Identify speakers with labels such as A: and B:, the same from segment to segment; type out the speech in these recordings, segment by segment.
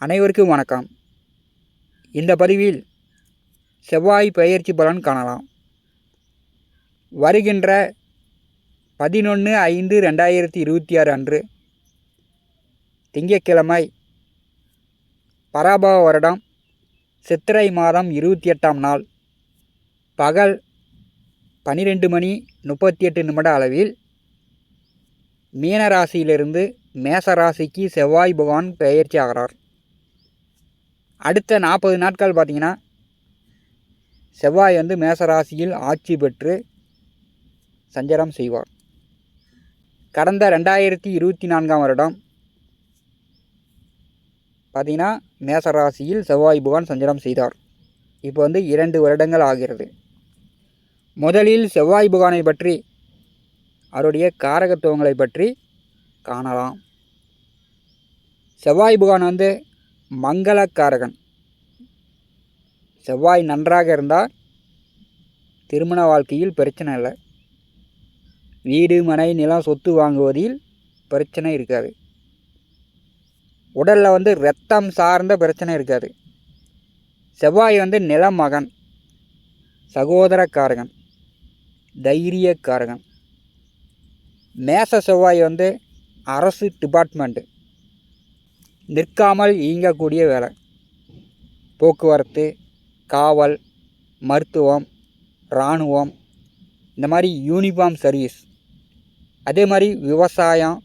A: அனைவருக்கும் வணக்கம். இந்த பதிவில் செவ்வாய் பெயர்ச்சி பலன் காணலாம். வருகின்ற 11/5/2026 அன்று திங்கட்கிழமை பராபவ வருடம் சித்திரை மாதம் 28ஆம் நாள் பகல் 12:38 அளவில் மீனராசியிலிருந்து மேசராசிக்கு செவ்வாய் பகவான் பெயர்ச்சி ஆகிறார். அடுத்த 40 நாட்கள் பார்த்திங்கன்னா செவ்வாய் மேசராசியில் ஆட்சி பெற்று சஞ்சாரம் செய்வார். கடந்த 2024ஆம் வருடம் பார்த்திங்கன்னா மேசராசியில் செவ்வாய் பகவான் சஞ்சாரம் செய்தார். இப்போ 2 வருடங்கள் ஆகிறது. முதலில் செவ்வாய் பகவானை பற்றி அவருடைய காரகத்துவங்களை பற்றி காணலாம். செவ்வாய் பகவான் மங்களக்காரகன். செவ்வாய் நன்றாக இருந்தால் திருமண வாழ்க்கையில் பிரச்சனை இல்லை. வீடு மனை நிலம் சொத்து வாங்குவதில் பிரச்சனை இருக்காது. உடலில் இரத்தம் சார்ந்த பிரச்சனை இருக்காது. செவ்வாய் நிலமகன், சகோதரக்காரகன், தைரியக்காரகன். மேச செவ்வாய் அரசு டிபார்ட்மெண்ட்டு, நிற்காமல் இயங்கக்கூடிய வேலை, போக்குவரத்து, காவல், மருத்துவம், இராணுவம், இந்த மாதிரி யூனிஃபார்ம் சர்வீஸ், அதே மாதிரி விவசாயம்,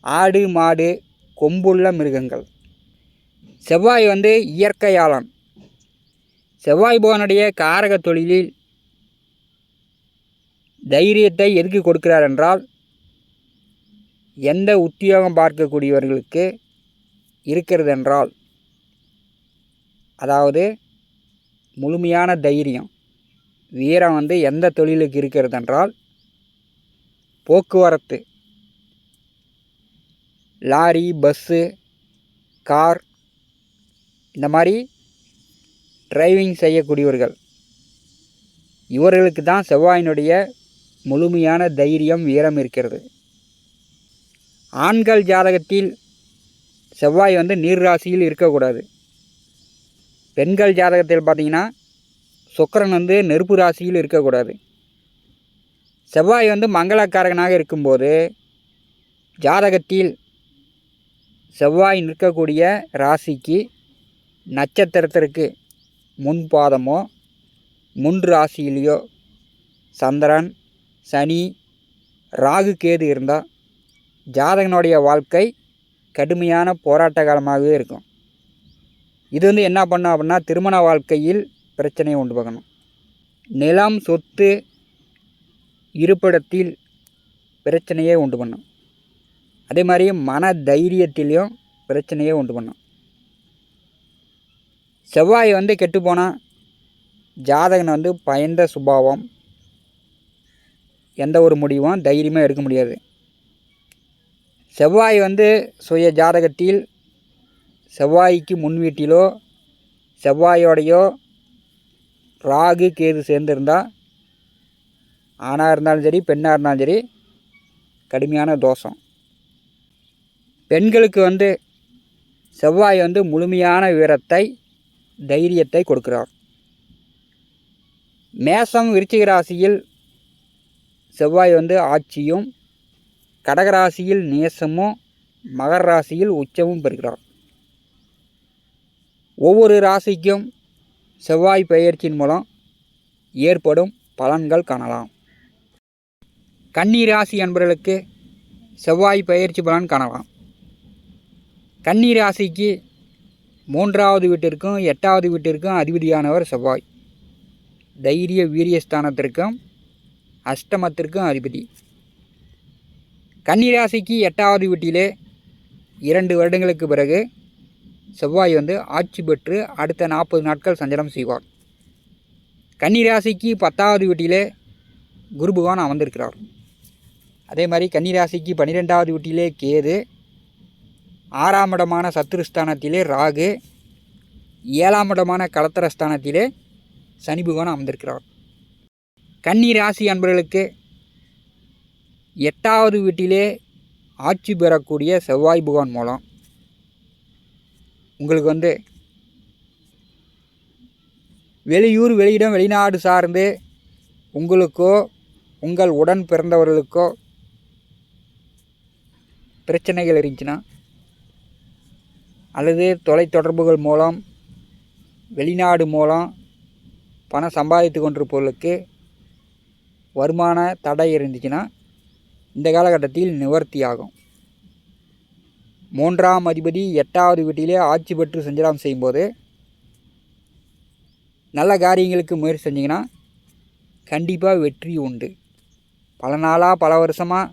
A: ஆடு மாடு, கொம்புள்ள மிருகங்கள். செவ்வாய் இயற்கையாளன். செவ்வாய் பகவானுடைய காரக தொழிலில் தைரியத்தை எதுக்கு கொடுக்கிறார் என்றால், எந்த உத்தியோகம் பார்க்கக்கூடியவர்களுக்கு இருக்கிறது என்றால், அதாவது முழுமையான தைரியம் வீரம் எந்த தொழிலுக்கு இருக்கிறது என்றால், போக்குவரத்து, லாரி, பஸ்ஸு, கார், இந்த மாதிரி டிரைவிங் செய்யக்கூடியவர்கள், இவர்களுக்கு தான் செவ்வாயினுடைய முழுமையான தைரியம் வீரம் இருக்கிறது. ஆண்கள் ஜாதகத்தில் செவ்வாய் நீர் ராசியில் இருக்கக்கூடாது. பெண்கள் ஜாதகத்தில் பார்த்திங்கன்னா சுக்கிரன் நெருப்பு ராசியில் இருக்கக்கூடாது. செவ்வாய் மங்களக்காரகனாக இருக்கும்போது ஜாதகத்தில் செவ்வாய் நிற்கக்கூடிய ராசிக்கு நட்சத்திரத்திற்கு முன்பாதமோ முன் ராசியிலையோ சந்திரன், சனி, ராகு, கேது இருந்தால் ஜாதகனுடைய வாழ்க்கை கடுமையான போராட்ட காலமாகவே இருக்கும். இது என்ன பண்ணும் அப்படின்னா, திருமண வாழ்க்கையில் பிரச்சனையை உண்டு பண்ணணும். நிலம், சொத்து, இருப்பிடத்தில் பிரச்சனையே உண்டு பண்ணும். அதே மாதிரி மன தைரியத்திலையும் பிரச்சனையே உண்டு பண்ணும். செவ்வாய் கெட்டுப்போனால் ஜாதகன் பயந்த சுபாவம், எந்த ஒரு முடிவும் தைரியமாக எடுக்க முடியாது. செவ்வாய் சுய ஜாதகத்தில் செவ்வாய்க்கு முன் வீட்டிலோ செவ்வாயோடையோ ராகு கேது சேர்ந்துருந்தால் ஆணாக இருந்தாலும் சரி பெண்ணாக இருந்தாலும் சரி கடுமையான தோஷம். பெண்களுக்கு செவ்வாய் முழுமையான வீரத்தை, தைரியத்தை கொடுக்கிறார். மேசம், விருச்சிக ராசியில் செவ்வாய் ஆட்சியும், கடகராசியில் நேசமும், மகர ராசியில் உச்சமும் பெறுகிறார். ஒவ்வொரு ராசிக்கும் செவ்வாய் பெயர்ச்சியின் மூலம் ஏற்படும் பலன்கள் காணலாம். கன்னி ராசி அன்பர்களுக்கு செவ்வாய் பெயர்ச்சி பலன் காணலாம். கன்னி ராசிக்கு 3வது வீட்டிற்கும் 8வது வீட்டிற்கும் அதிபதியானவர் செவ்வாய். தைரிய வீரியஸ்தானத்திற்கும் அஷ்டமத்திற்கும் அதிபதி. கன்னிராசிக்கு 8வது வீட்டிலே 2 வருடங்களுக்கு பிறகு செவ்வாய் ஆட்சி பெற்று அடுத்த 40 நாட்கள் சஞ்சாரம் செய்வார். கன்னிராசிக்கு 10வது வீட்டிலே குரு பகவான் அமர்ந்திருக்கிறார். அதே மாதிரி கன்னிராசிக்கு 12வது வீட்டிலே கேது, 6ஆம் இடமான சத்துருஸ்தானத்திலே ராகு, 7ஆம் இடமான கலத்திரஸ்தானத்திலே சனி பகவான் அமர்ந்திருக்கிறார். கன்னி ராசி அன்பர்களுக்கு 8வது வீட்டிலே ஆட்சி பெறக்கூடிய செவ்வாய் பகவான் மூலம் உங்களுக்கு வந்து வெளியூர் வெளியிடம் வெளிநாடு சார்ந்து உங்களுக்கோ உங்கள் உடன் பிறந்தவர்களுக்கோ பிரச்சனைகள் இருந்துச்சுன்னா, அல்லது தொலைத்தொடர்புகள் மூலம் வெளிநாடு மூலம் பணம் சம்பாதித்து கொண்டிருப்பவர்களுக்கு வருமான தடை இருந்துச்சுன்னா இந்த காலகட்டத்தில் நிவர்த்தி ஆகும். 3ஆம் அதிபதி 8வது வீட்டிலே ஆட்சி பெற்று சஞ்சாரம் செய்யும்போது நல்ல காரியங்களுக்கு முயற்சி செஞ்சிங்கன்னா கண்டிப்பாக வெற்றி உண்டு. பல நாளாக பல வருஷமாக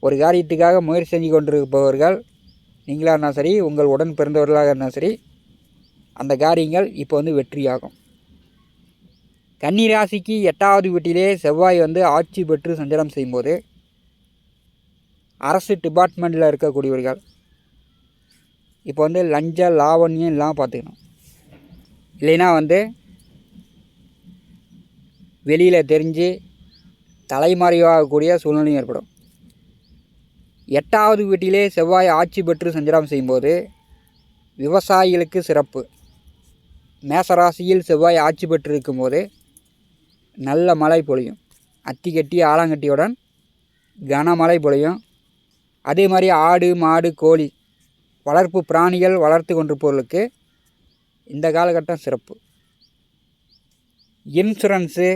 A: ஒரு காரியத்துக்காக முயற்சி செஞ்சு கொண்டிருப்பவர்கள் நீங்களாக இருந்தாலும் சரி, உங்கள் உடன் பிறந்தவர்களாக இருந்தாலும் சரி, அந்த காரியங்கள் இப்போ வந்து வெற்றியாகும். கன்னி ராசிக்கு 8வது வீட்டிலே செவ்வாய் வந்து ஆட்சி பெற்று சஞ்சாரம் செய்யும்போது அரசு டிபார்ட்மெண்ட்டில் இருக்கக்கூடியவர்கள் இப்போ வந்து லஞ்ச லாவண்யம் இல்லாமல் பார்த்துக்கணும். இல்லைன்னா வந்து வெளியில் தெரிஞ்சு தலைமறைவாகக்கூடிய சூழ்நிலையும் ஏற்படும். 8வது வீட்டிலே செவ்வாய் ஆட்சி பெற்று சஞ்சாரம் செய்யும்போது விவசாயிகளுக்கு சிறப்பு. மேசராசியில் செவ்வாய் ஆட்சி பெற்று இருக்கும்போது நல்ல மழை பொழியும். அத்தி கட்டி ஆலாங்கட்டியுடன் கனமழை பொழியும். அதே மாதிரி ஆடு மாடு கோழி வளர்ப்பு பிராணிகள் வளர்த்து கொண்டிருப்பவர்களுக்கு இந்த காலகட்டம் சிறப்பு. இன்சூரன்ஸு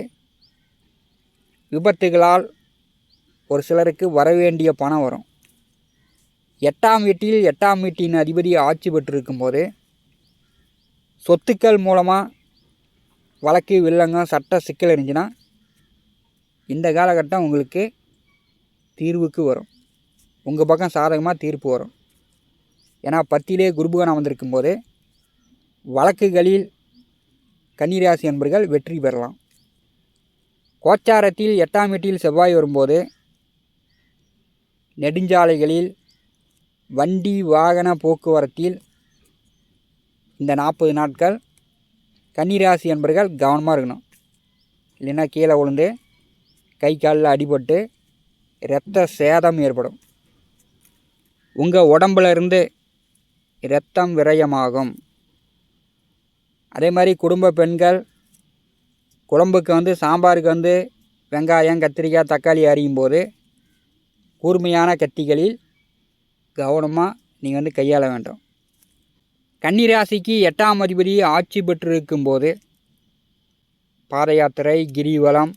A: விபத்துகளால் ஒரு சிலருக்கு வரவேண்டிய பணம் வரும். 8ஆம் வீட்டில் 8ஆம் வீட்டின் அதிபதி ஆட்சி பெற்றிருக்கும்போது சொத்துக்கள் மூலமாக வழக்கு வில்லங்கம் சட்ட சிக்கல் இருந்துச்சுன்னா இந்த காலகட்டம் உங்களுக்கு தீர்வுக்கு வரும். உங்கள் பக்கம் சாதகமாக தீர்ப்பு வரும். ஏன்னா 10லே குருபகவான் வந்திருக்கும்போது வழக்குகளில் கன்னிராசி என்பர்கள் வெற்றி பெறலாம். கோச்சாரத்தில் 8ஆம் வீட்டில் செவ்வாய் வரும்போது நெடுஞ்சாலைகளில் வண்டி வாகன போக்குவரத்தில் இந்த 40 நாட்கள் கன்னிராசி என்பர்கள் கவனமாக இருக்கணும். இல்லைன்னா கீழே விழுந்து கை காலில் அடிபட்டு இரத்த சேதம் ஏற்படும். உங்கள் உடம்புல இருந்து இரத்தம் விரயமாகும். அதே மாதிரி குடும்ப பெண்கள் குழம்புக்கு வந்து சாம்பாருக்கு வந்து வெங்காயம் கத்திரிக்காய் தக்காளி அரியும் போது கூர்மையான கத்திகளில் கவனமாக நீங்கள் வந்து கையாள வேண்டும். கன்னிராசிக்கு 8ஆம் அதிபதி ஆட்சி பெற்றிருக்கும்போது பாத யாத்திரை கிரிவலம்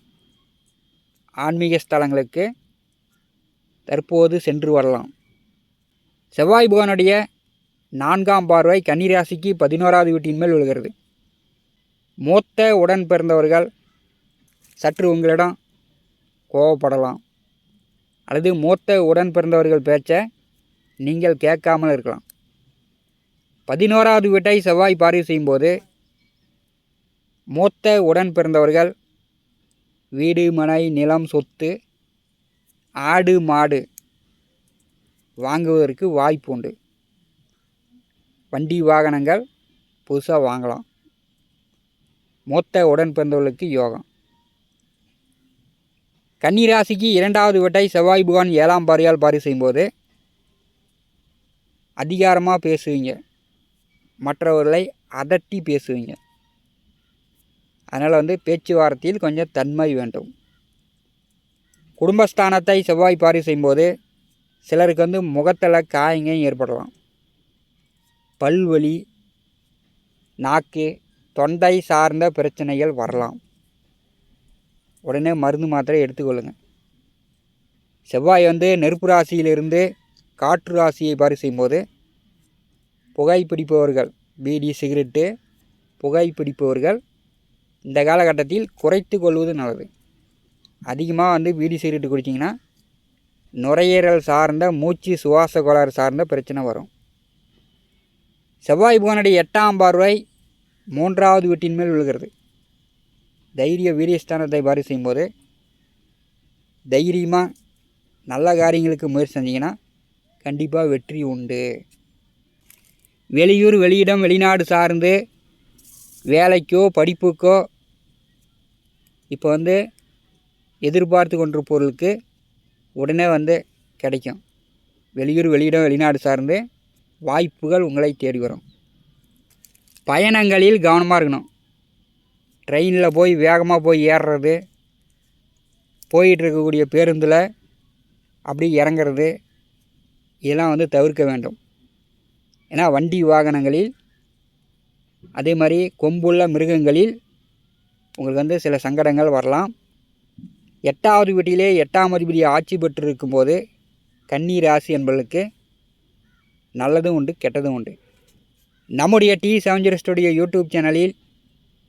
A: ஆன்மீக ஸ்தலங்களுக்கு தற்போது சென்று வரலாம். செவ்வாய் பகவானுடைய 4ஆம் பார்வை கன்னிராசிக்கு 11வது வீட்டின் மேல் விழுகிறது. மூத்த உடன் பிறந்தவர்கள் சற்று உங்களிடம் கோபப்படலாம், அல்லது மூத்த உடன் பிறந்தவர்கள் பேச்சை நீங்கள் கேட்காமல் இருக்கலாம். 11வது வீட்டை செவ்வாய் பார்வை செய்யும்போது மூத்த உடன் பிறந்தவர்கள் வீடு மனை நிலம் சொத்து ஆடு மாடு வாங்குவதற்கு வாய்ப்பு உண்டு. வண்டி வாகனங்கள் புதுசாக வாங்கலாம். மூத்த உடன் பிறந்தவர்களுக்கு யோகம். கன்னிராசிக்கு 2வது வீட்டை செவ்வாய் பகவான் 7ஆம் பார்வையால் பார்வை செய்யும்போது அதிகாரமாக பேசுவீங்க, மற்றவர்களை அதட்டி பேசுவீங்க. அதனால் வந்து பேச்சுவார்த்தையில் கொஞ்சம் தன்மை வேண்டும். குடும்பஸ்தானத்தை செவ்வாய் பார்வை செய்யும்போது சிலருக்கு வந்து முகத்தில் காயங்க ஏற்படலாம். பல்வலி, நாக்கு தொண்டை சார்ந்த பிரச்சனைகள் வரலாம். உடனே மருந்து மாத்திரை எடுத்துக்கொள்ளுங்கள். செவ்வாய் வந்து நெருப்பு ராசியிலிருந்து காற்று ராசியை பார்வை செய்யும்போது புகைப்பிடிப்பவர்கள், பீடி சிகரெட்டு புகைப்பிடிப்பவர்கள் இந்த காலகட்டத்தில் குறைத்து கொள்வது நல்லது. அதிகமாக வந்து பீடி சிகரெட்டு குடிச்சிங்கன்னா நுரையீரல் சார்ந்த மூச்சு சுவாச கோளாறு சார்ந்த பிரச்சனை வரும். செவ்வாய் பகவானுடைய 8ஆம் பார்வை 3வது வீட்டின் மேல் விழுகிறது. தைரிய வீரியஸ்தானத்தை பார்வை செய்யும்போது தைரியமாக நல்ல காரியங்களுக்கு முயற்சி செஞ்சிங்கன்னா கண்டிப்பாக வெற்றி உண்டு. வெளியூர் வெளியிடம் வெளிநாடு சார்ந்து வேலைக்கோ படிப்புக்கோ இப்போ வந்து எதிர்பார்த்து கொண்டிருப்பவர்களுக்கு உடனே வந்து கிடைக்கும். வெளியூர், வெளியிடம், வெளிநாடு சார்ந்து வாய்ப்புகள் உங்களை தேடி வரும். பயணங்களில் கவனமாக இருக்கணும். ட்ரெயினில் போய் வேகமாக போய் ஏறுறது, போயிட்டுருக்கக்கூடிய பேருந்தில் அப்படி இறங்குறது, இதெல்லாம் வந்து தவிர்க்க வேண்டும். ஏன்னா வண்டி வாகனங்களில் அதே மாதிரி கொம்புள்ள மிருகங்களில் உங்களுக்கு வந்து சில சங்கடங்கள் வரலாம். 8வது வீட்டிலே 8ஆம் அதிபதி ஆட்சி பெற்று இருக்கும்போது கன்னி ராசி என்பவர்களுக்கு நல்லதும் உண்டு, கெட்டதும் உண்டு. நம்முடைய T70 ஸ்டுடியோ யூடியூப் சேனலில்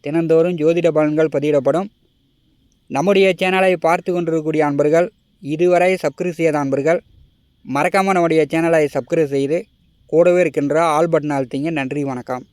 A: தினந்தோறும் ஜோதிட பலன்கள் பதிவிடப்படும். நம்முடைய சேனலை பார்த்து கொண்டிருக்கக்கூடிய அன்பர்கள், இதுவரை சப்ஸ்கிரைப் செய்யாத அன்பர்கள் மறக்காமல் நம்முடைய சேனலை சப்ஸ்கிரைப் செய்து கூடவே இருக்கின்ற ஆல் பட்டன் அழுத்திங்க. நன்றி, வணக்கம்.